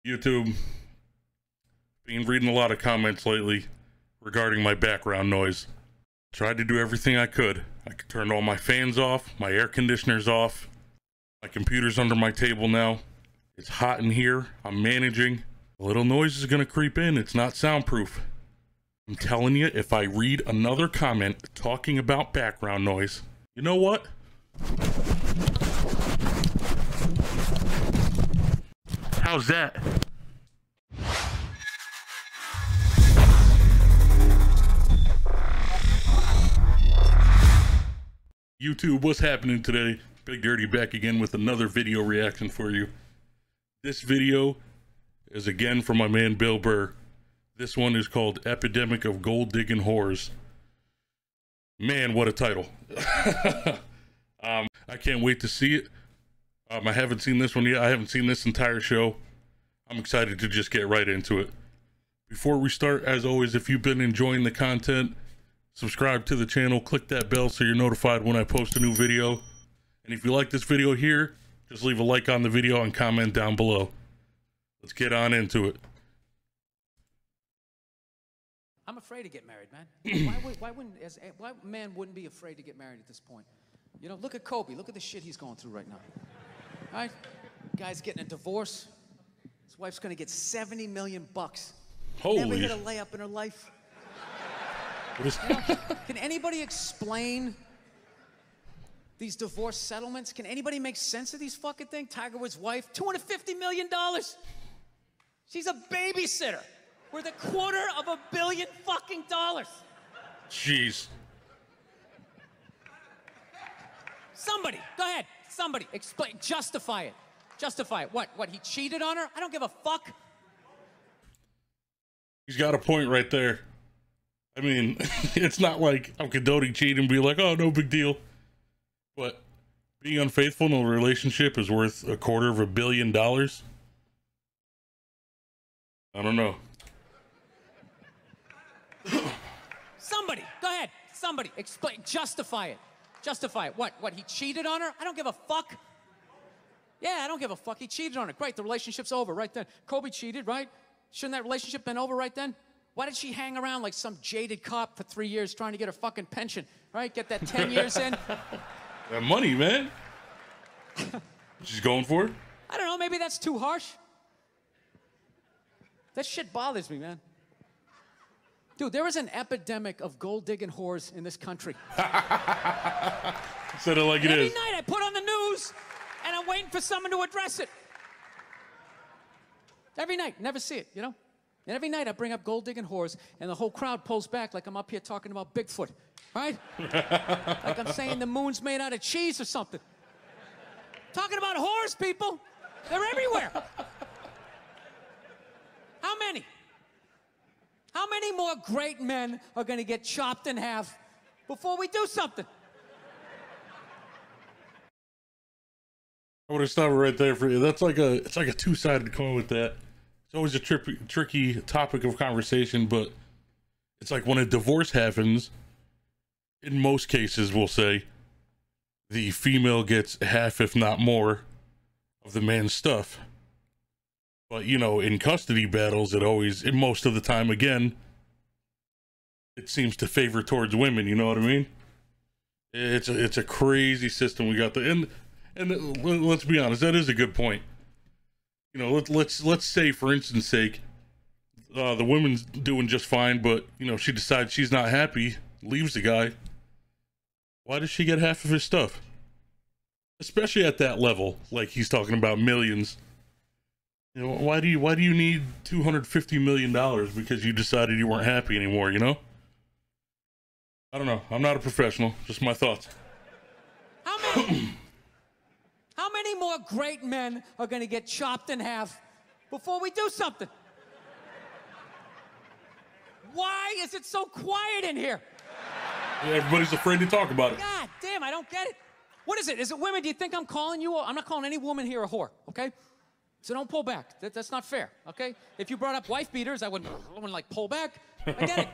YouTube, been reading a lot of comments lately regarding my background noise. Tried to do everything I could. I turned all my fans off, my air conditioners off, my computer's under my table now. It's hot in here. I'm managing. A little noise is gonna creep in. It's not soundproof. I'm telling you, if I read another comment talking about background noise, you know what? How's that? YouTube, what's happening today? Big Dirty back again with another video reaction for you. This video is again from my man Bill Burr. This one is called Epidemic of Gold Digging Whores. Man, what a title. I can't wait to see it. I haven't seen this one yet. I haven't seen this entire show. I'm excited to just get right into it. Before we start, as always, if you've been enjoying the content, subscribe to the channel, click that bell so you're notified when I post a new video. And if you like this video here, just leave a like on the video and comment down below. Let's get on into it. I'm afraid to get married, man. Why man wouldn't be afraid to get married at this point? You know, look at Kobe. Look at the shit he's going through right now. All right? Guy's getting a divorce. His wife's going to get $70 million. Holy. Never hit a layup in her life. You know, can anybody explain these divorce settlements? Can anybody make sense of these fucking things? Tiger Woods' wife, $250 million. She's a babysitter. Worth $250 million fucking dollars. Jeez. Somebody, go ahead. Somebody, explain, justify it. Justify it. What, he cheated on her? I don't give a fuck. He's got a point right there. I mean, it's not like I'm condoning cheating and be like, oh, no big deal. But being unfaithful in a relationship is worth $250 million. I don't know. Somebody, go ahead. Somebody, explain, justify it. Justify it. What, he cheated on her? I don't give a fuck. Yeah, I don't give a fuck. He cheated on her. Great, the relationship's over right then. Kobe cheated, right? Shouldn't that relationship been over right then? Why did she hang around like some jaded cop for 3 years trying to get her fucking pension, right? Get that 10 years in? That money, man. She's going for it? I don't know, maybe that's too harsh. That shit bothers me, man. Dude, there is an epidemic of gold-digging whores in this country. Said it like it is. Every night I put on the news, and I'm waiting for someone to address it. Every night, never see it, you know? And every night I bring up gold-digging whores, and the whole crowd pulls back like I'm up here talking about Bigfoot, right? Like I'm saying the moon's made out of cheese or something. Talking about whores, people. They're everywhere. How many? How many more great men are going to get chopped in half before we do something? I would have stopped right there for you. That's like it's like a two-sided coin with that. It's always a tricky topic of conversation, but it's like when a divorce happens, in most cases, we'll say, the female gets half, if not more, of the man's stuff. But, you know, in custody battles, most of the time, again, it seems to favor towards women, you know what I mean? It's a crazy system we got there. And let's be honest, that is a good point. You know, let's say, for instance sake, the woman's doing just fine, but, you know, she decides she's not happy, leaves the guy. Why does she get half of his stuff? Especially at that level, like he's talking about millions. You know, why do you need $250 million because you decided you weren't happy anymore, you know? I don't know. I'm not a professional. Just my thoughts. How many more great men are going to get chopped in half before we do something? Why is it so quiet in here? Yeah, everybody's afraid to talk about it. God damn, I don't get it. What is it? Is it women? Do you think I'm calling you? I'm not calling any woman here a whore, okay? So don't pull back. That's not fair, okay? If you brought up wife beaters, I wouldn't like pull back. I get it.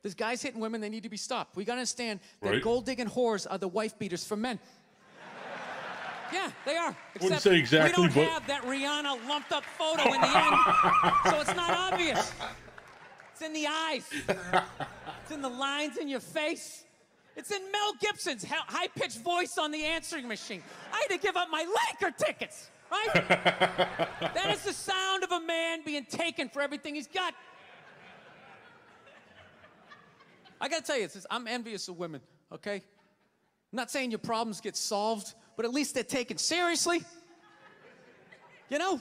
There's guys hitting women, they need to be stopped. We gotta understand that right. gold-digging whores are the wife beaters for men. Yeah, they are. Wouldn't say exactly, we don't but have that Rihanna lumped up photo in the end, so it's not obvious. It's in the eyes. It's in the lines in your face. It's in Mel Gibson's high-pitched voice on the answering machine. I had to give up my Laker tickets, right? That is the sound of a man being taken for everything he's got. I gotta tell you, I'm envious of women, okay? I'm not saying your problems get solved, but at least they're taken seriously. You know?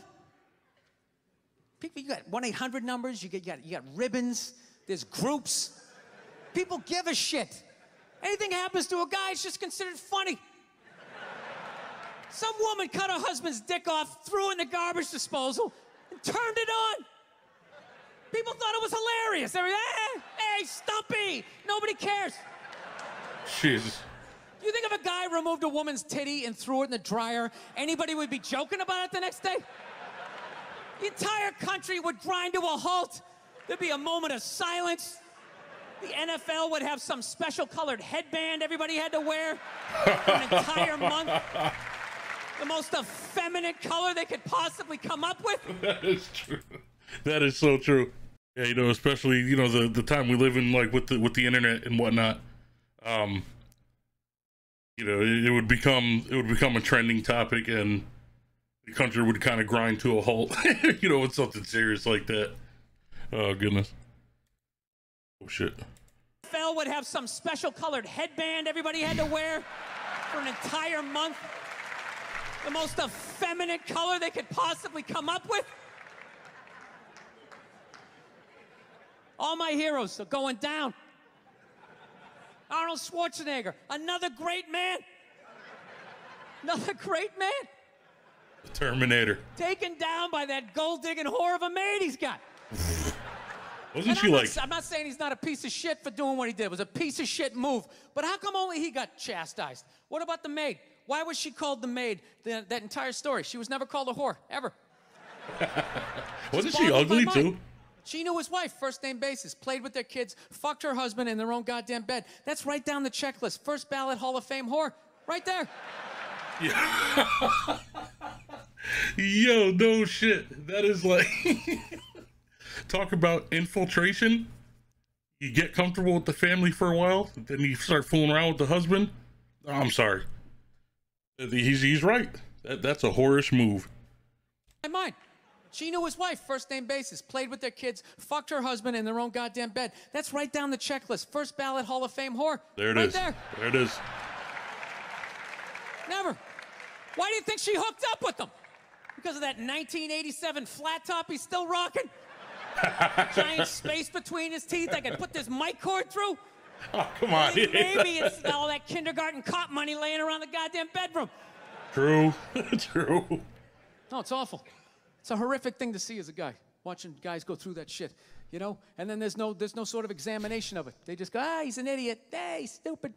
People, you got 1-800 numbers, you got ribbons, there's groups. People give a shit. Anything happens to a guy, it's just considered funny. Some woman cut her husband's dick off, threw it in the garbage disposal, and turned it on. People thought it was hilarious. They were, hey, Stumpy, nobody cares. Jesus. You think if a guy removed a woman's titty and threw it in the dryer, anybody would be joking about it the next day? The entire country would grind to a halt. There'd be a moment of silence. The NFL would have some special colored headband everybody had to wear for an entire month. The most effeminate color they could possibly come up with. That is true. That is so true. Yeah, you know, especially, you know, the time we live in, like with the internet and whatnot. You know, it would become a trending topic, and the country would kind of grind to a halt. You know, with something serious like that. Oh goodness. Oh shit. NFL would have some special colored headband everybody had to wear for an entire month. The most effeminate color they could possibly come up with. All my heroes are going down. Arnold Schwarzenegger, another great man. Another great man. The Terminator. Taken down by that gold-digging whore of a maid he's got. Wasn't she like... I'm not saying he's not a piece of shit for doing what he did. It was a piece of shit move. But how come only he got chastised? What about the maid? Why was she called the maid that entire story? She was never called a whore, ever. Wasn't she ugly, too? She knew his wife, first name basis, played with their kids, fucked her husband in their own goddamn bed. That's right down the checklist. First ballot Hall of Fame whore. Right there. Yeah. Yo, no shit. That is like... Talk about infiltration. You get comfortable with the family for a while, then you start fooling around with the husband. Oh, I'm sorry. He's right. That's a whorish move. Mine. She knew his wife, first name basis, played with their kids, fucked her husband in their own goddamn bed. That's right down the checklist. First ballot Hall of Fame whore. There it right is. There. There it is. Never. Why do you think she hooked up with him? Because of that 1987 flat top he's still rocking? Giant space between his teeth I could put this mic cord through? Oh, come on. Maybe it's all that kindergarten cop money laying around the goddamn bedroom. True. True. No, it's awful. It's a horrific thing to see as a guy, watching guys go through that shit, you know? And then there's no sort of examination of it. They just go, he's an idiot. Hey, he's stupid.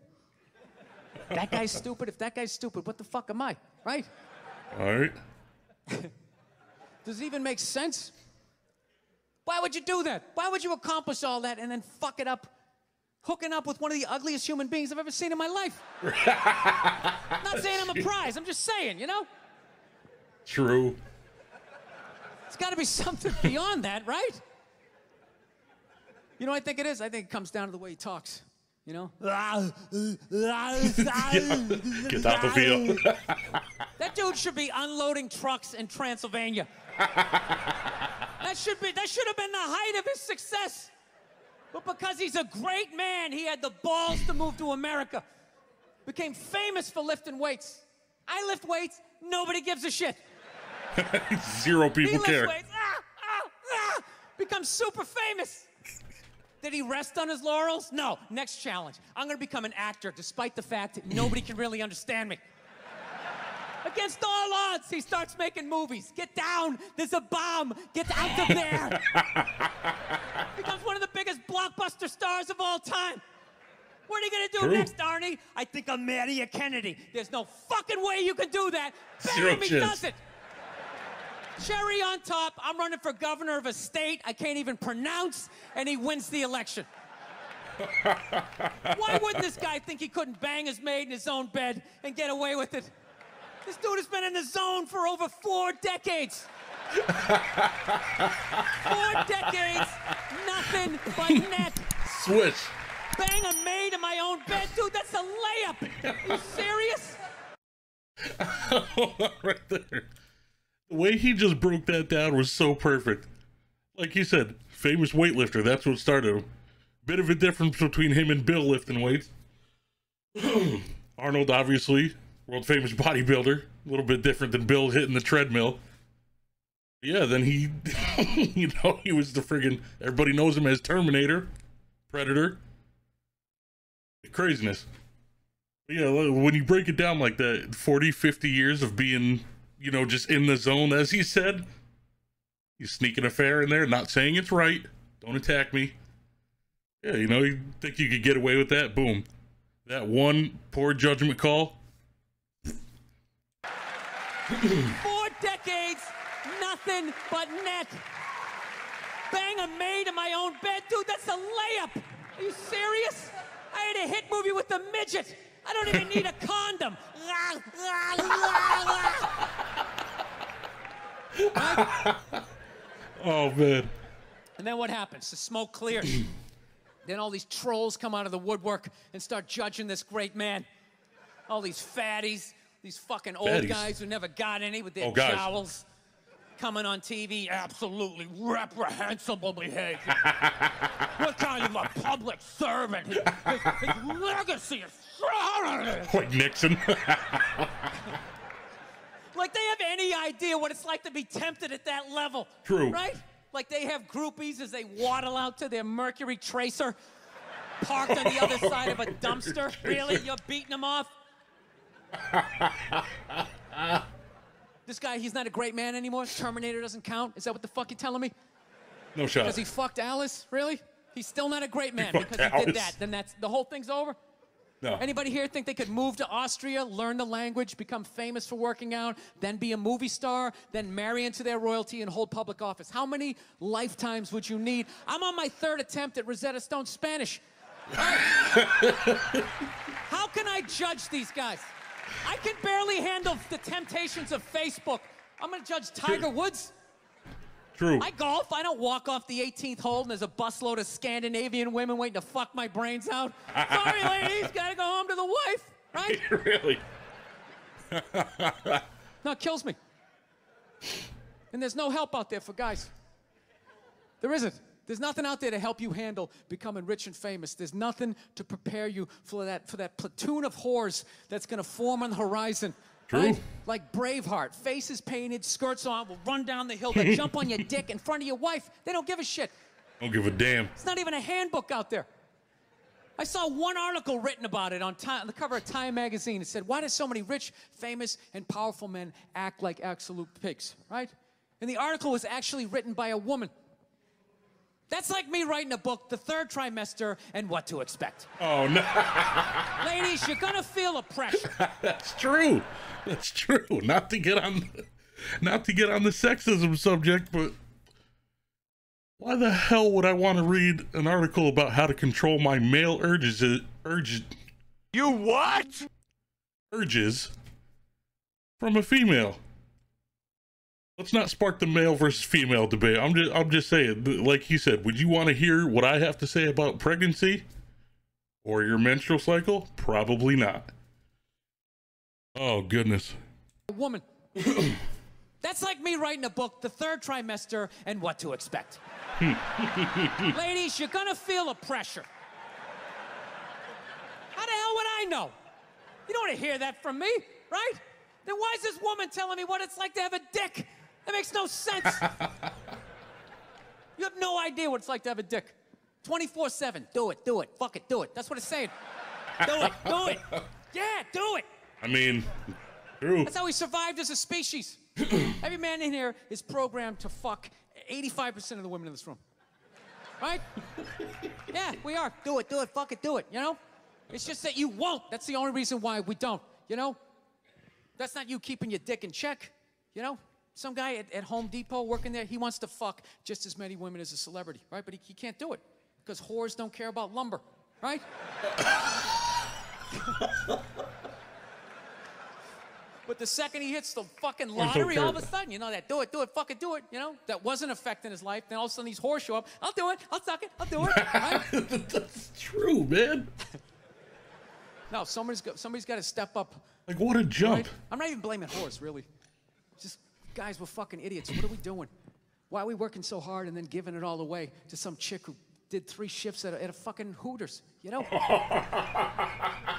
That guy's stupid. If that guy's stupid, what the fuck am I, right? All right. Does it even make sense? Why would you do that? Why would you accomplish all that and then fuck it up, hooking up with one of the ugliest human beings I've ever seen in my life? I'm not saying I'm a prize. I'm just saying, you know? True. It's got to be something beyond that, right? You know what I think it is? I think it comes down to the way he talks, you know? Get out the field. That dude should be unloading trucks in Transylvania. That should have been the height of his success. But because he's a great man, he had the balls to move to America. Became famous for lifting weights. I lift weights, nobody gives a shit. Zero people care. Weights, becomes super famous. Did he rest on his laurels? No. Next challenge. I'm going to become an actor despite the fact that nobody can really understand me. Against all odds, he starts making movies. Get down. There's a bomb. Get out of there. Becomes one of the biggest blockbuster stars of all time. What are you going to do next, Arnie? I think I'll marry a Kennedy. There's no fucking way you can do that. Bam, he does it. Cherry on top, I'm running for governor of a state I can't even pronounce, and he wins the election. Why wouldn't this guy think he couldn't bang his maid in his own bed and get away with it? This dude has been in the zone for over 4 decades. 4 decades, nothing but net. Switch. Bang a maid in my own bed. Dude, that's a layup. Are you serious? Right there. The way he just broke that down was so perfect. Like you said, famous weightlifter. That's what started him. Bit of a difference between him and Bill lifting weights. Arnold, obviously, world famous bodybuilder. A little bit different than Bill hitting the treadmill. Yeah, then he, he was the friggin', everybody knows him as Terminator, Predator. Craziness. But yeah, when you break it down like that, 40, 50 years of being, just in the zone, as he said, you sneak an affair in there, not saying it's right, don't attack me. Yeah, you think you could get away with that? Boom. That one poor judgment call. 4 decades, nothing but net. Bang a maid in my own bed. Dude, that's a layup. Are you serious? I had a hit movie with a midget. I don't even need a condom. Oh, man. And then what happens? The smoke clears. Then all these trolls come out of the woodwork and start judging this great man. All these fatties, these fucking old guys who never got any with their jowls coming on TV. Absolutely reprehensible behavior. What kind of a public servant? His legacy is... Like Nixon. Like they have any idea what it's like to be tempted at that level. True. Right? Like they have groupies as they waddle out to their Mercury Tracer parked on the other side of a dumpster. Really? You're beating them off? This guy, he's not a great man anymore? Terminator doesn't count? Is that what the fuck you're telling me? No shot. Because he fucked Alice? Really? He's still not a great man because he did that. Then the whole thing's over? No. Anybody here think they could move to Austria, learn the language, become famous for working out, then be a movie star, then marry into their royalty and hold public office? How many lifetimes would you need? I'm on my 3rd attempt at Rosetta Stone Spanish. How can I judge these guys? I can barely handle the temptations of Facebook. I'm going to judge Tiger Woods. True. I golf. I don't walk off the 18th hole and there's a busload of Scandinavian women waiting to fuck my brains out. Sorry, ladies, gotta go home to the wife, right? Really? No, it kills me. And there's no help out there for guys. There isn't. There's nothing out there to help you handle becoming rich and famous. There's nothing to prepare you for that platoon of whores that's gonna form on the horizon. True. Right? Like Braveheart, faces painted, skirts on, will run down the hill, they'll jump on your dick in front of your wife. They don't give a shit. Don't give a damn. It's not even a handbook out there. I saw one article written about it on the cover of Time magazine. It said, why do so many rich, famous, and powerful men act like absolute pigs, right? And the article was actually written by a woman. That's like me writing a book, The Third Trimester and What to Expect. Oh, no. Ladies, you're gonna feel a pressure. That's true. That's true. Not to get on the sexism subject, but why the hell would I want to read an article about how to control my male urges? You what? Urges from a female. Let's not spark the male versus female debate. I'm just saying, like he said, would you want to hear what I have to say about pregnancy or your menstrual cycle? Probably not. Oh, goodness. A woman. That's like me writing a book, The Third Trimester and What to Expect. Ladies, you're gonna feel a pressure. How the hell would I know? You don't want to hear that from me, right? Then why is this woman telling me what it's like to have a dick? That makes no sense. You have no idea what it's like to have a dick. 24/7. Do it. Fuck it, do it. That's what it's saying. Do it. Yeah, do it. I mean, true. That's how we survived as a species. Every man in here is programmed to fuck 85% of the women in this room. Right? Yeah, we are. Do it, fuck it, do it, you know? It's just that you won't. That's the only reason why we don't, you know? That's not you keeping your dick in check, you know? Some guy at Home Depot working there, he wants to fuck just as many women as a celebrity, right? But he can't do it because whores don't care about lumber, right? But the second he hits the fucking lottery, all of a sudden, you know, that do it, fucking do it, you know, that wasn't affecting his life. Then all of a sudden these horse show up. I'll do it. I'll suck it. I'll do it. Right? That's true, man. No, somebody's got to step up. Like, what a jump. Right? I'm not even blaming horse, really. Just, guys, we're fucking idiots. What are we doing? Why are we working so hard and then giving it all away to some chick who did 3 shifts at a fucking Hooters, you know?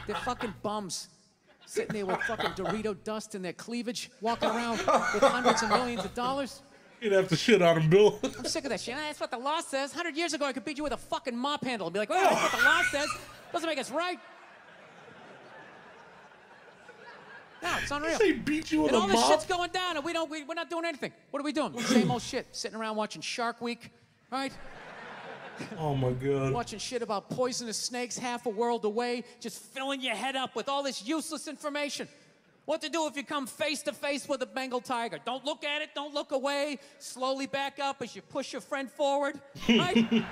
They're fucking bums. Sitting there with fucking Dorito dust in their cleavage, walking around with hundreds of millions of dollars. You'd have to shit on him, Bill. I'm sick of that shit. That's what the law says. 100 years ago, I could beat you with a fucking mop handle and be like, oh, that's what the law says. Doesn't make us right. No, it's unreal. They beat you with and a all mop? this shit's going down, and we're not doing anything. What are we doing? Same old shit. Sitting around watching Shark Week, right? Oh my God. Watching shit about poisonous snakes half a world away, just filling your head up with all this useless information. What to do if you come face to face with a Bengal tiger? Don't look at it, don't look away. Slowly back up as you push your friend forward, right?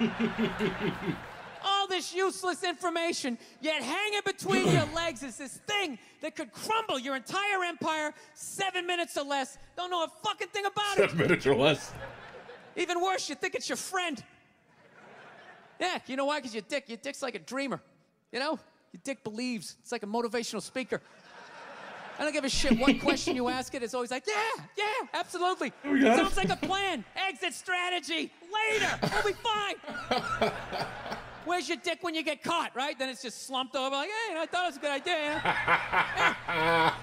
All this useless information, yet hanging between your legs is this thing that could crumble your entire empire 7 minutes or less. Don't know a fucking thing about it. 7 minutes or less. Even worse, you think it's your friend. Yeah, you know why? Because your dick's like a dreamer. You know? Your dick believes. It's like a motivational speaker. I don't give a shit what question you ask it. It's always like, yeah, absolutely. It sounds like a plan. Exit strategy. Later. We'll be fine. Where's your dick when you get caught, right? Then it's just slumped over like, hey, I thought it was a good idea. Yeah.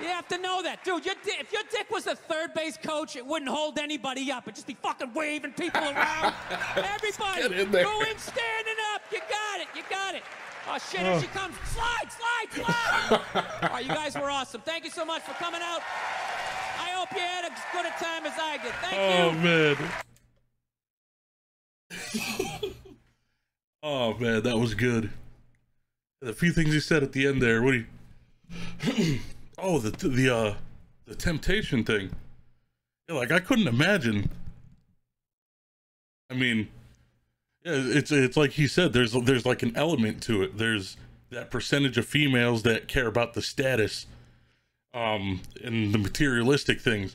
You have to know that. Dude, if your dick was a third base coach, it wouldn't hold anybody up. It'd just be fucking waving people around. Everybody, go in standing up. You got it. Oh, shit, here she comes. Slide. All right, you guys were awesome. Thank you so much for coming out. I hope you had as good a time as I did. Thank you. Oh, man, that was good. The few things he said at the end there, oh, the temptation thing. Yeah, like, I couldn't imagine. I mean, yeah, it's like he said, there's like an element to it. There's that percentage of females that care about the status, and the materialistic things.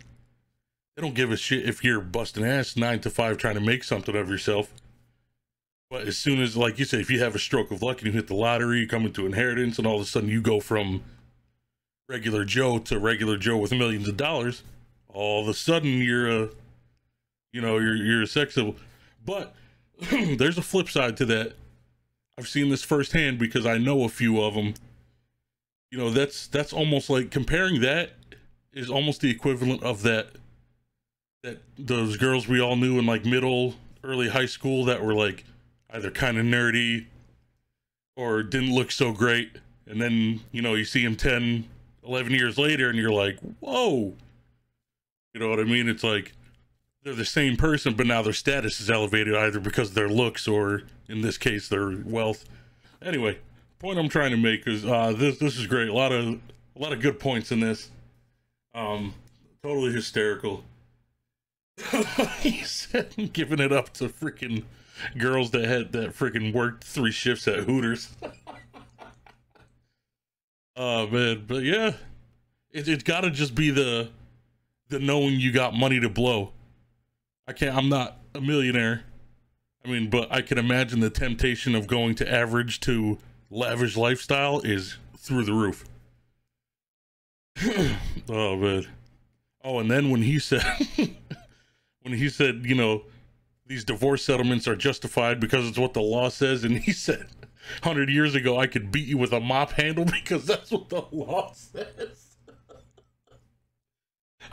They don't give a shit if you're busting ass 9 to 5 trying to make something of yourself. But as soon as, like you say, if you have a stroke of luck and you hit the lottery, you come into inheritance, and all of a sudden you go from regular Joe to regular Joe with millions of dollars, all of a sudden you're a sex symbol. But there's a flip side to that. I've seen this firsthand because I know a few of them. You know, that's almost like comparing that is almost the equivalent of that those girls we all knew in like middle, early high school that were like either kind of nerdy or didn't look so great. And then, you know, you see them 10, 11 years later and you're like, whoa. You know what I mean? It's like they're the same person, but now their status is elevated either because of their looks or, in this case, their wealth. Anyway, point I'm trying to make is this is great. A lot of good points in this. Totally hysterical. He said giving it up to freaking girls that freaking worked 3 shifts at Hooters. Oh man, but yeah, it's got to just be the knowing you got money to blow. I'm not a millionaire. I mean, but I can imagine the temptation of going to average to lavish lifestyle is through the roof. Oh man. Oh, and then when he said, you know, these divorce settlements are justified because it's what the law says, and he said 100 years ago I could beat you with a mop handle because that's what the law says.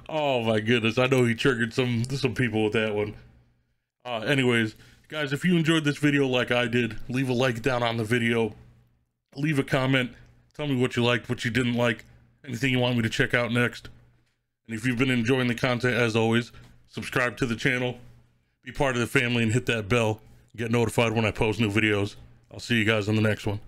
Oh my goodness, I know he triggered some people with that one. Anyways, guys, if you enjoyed this video like I did, leave a like down on the video, leave a comment, tell me what you liked, what you didn't like, anything you want me to check out next. And if you've been enjoying the content, as always, subscribe to the channel, be part of the family, and hit that bell, get notified when I post new videos. I'll see you guys on the next one.